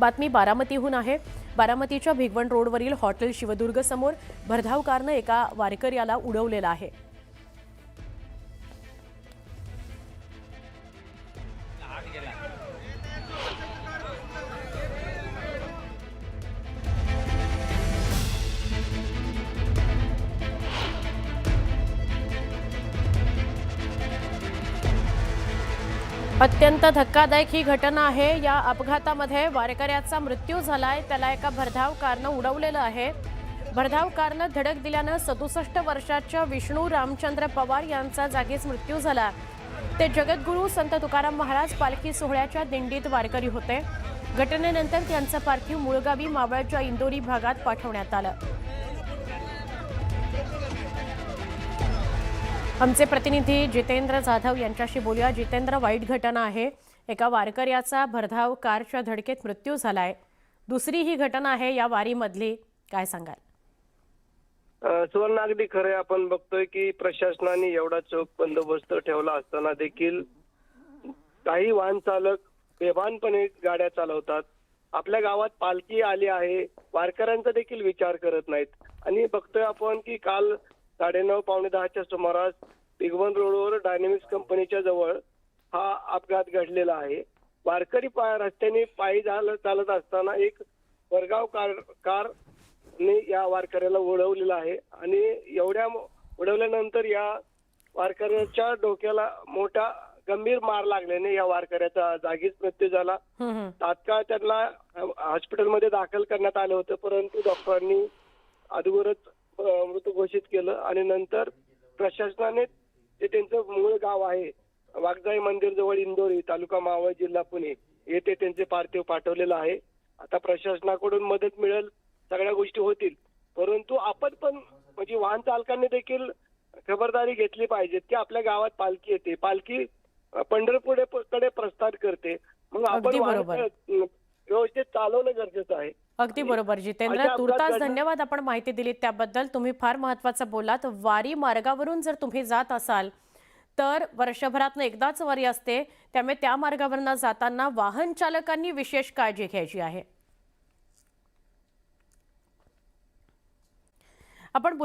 बातमी बारामतीहून आहे। बारामतीच्या भिगवण रोडवरील हॉटेल शिवदुर्ग समोर भरधाव कारने एका वारकऱ्याला उडवलेलं आहे। अत्यंत धक्कादायक ही घटना आहे। या अपघातामध्ये वारकऱ्याचा मृत्यू झालाय। त्याला एका भरधाव कारने उडवलेलं आहे। भरधाव कारने धडक दिल्याने 67 वर्षाच्या विष्णू रामचंद्र पवार यांचा जागीच मृत्यू झाला। ते जगद्गुरू संत तुकाराम महाराज पालखी सोहळ्याच्या दिंडीत वारकरी होते। घटनेनंतर त्यांचं पार्थिव मूळगावी मावळच्या इंदोरी भागात पाठवण्यात आलं। आमचे प्रतिनिधी जितेंद्र जाधव यांच्याशी बोलूया। जितेंद्र, वाईट घटना आहे। एका वारकऱ्याचा भरधाव कारच्या धडकेत मृत्यू झालाय। दुसरी ही घटना आहे या वारीमधली, काय सांगाल? सुवर्ण, अगदी खरं आपण बघतोय की प्रशासनाने एवढा चोख बंदोबस्त ठेवला असताना देखील काही वाहन चालक बेभानपणे गाड्या चालवतात। आपल्या गावात पालखी आली आहे, वारकऱ्यांचा देखील विचार करत नाहीत। आणि बघतोय आपण की काल 9:30 पावणे 10च्या सुमारास भिगवण रोडवर डायनॅमिक्स कंपनीच्या जवळ हा अपघात घडलेला आहे। वारकरी रस्त्याने पायी चालत असताना एक वरगाव कार या वारकऱ्याला उडवलेला आहे आणि एवढ्या उडवल्यानंतर या वारकऱ्याच्या डोक्याला मोठा गंभीर मार लागल्याने या वारकऱ्याचा जागीच मृत्यू झाला। तात्काळ त्यांना हॉस्पिटलमध्ये दाखल करण्यात आलं होतं, परंतु डॉक्टरांनी अगोदरच मृत घोषित केलं आणि नंतर प्रशासनाने जे त्यांचं मूळ गाव आहे वाघजाई मंदिर जवळ इंदोरी, तालुका मावळ, जिल्हा पुणे येथे त्यांचे पार्थिव पाठवलेलं आहे। आता प्रशासनाकडून मदत मिळेल, सगळ्या गोष्टी होतील, परंतु आपण पण म्हणजे वाहन चालकांनी देखील खबरदारी घेतली पाहिजे की आपल्या गावात पालखी येते, पालखी पंढरपूरकडे प्रस्थान करते, मग आपण व्यवस्थित चालवणं गरजेचं आहे। अगदी बरोबर जितेंद्र, तुर्तास धन्यवाद आपण माहिती दिलीत त्याबद्दल। तुम्ही फार महत्त्वाचं बोलात। वारी मार्गावरून जर तुम्ही जात असाल तर वर्षभरातून एकदाच वारी असते, त्यामुळे त्या मार्गावरून जाताना वाहन चालकांनी विशेष काळजी घ्यायची आहे। आपण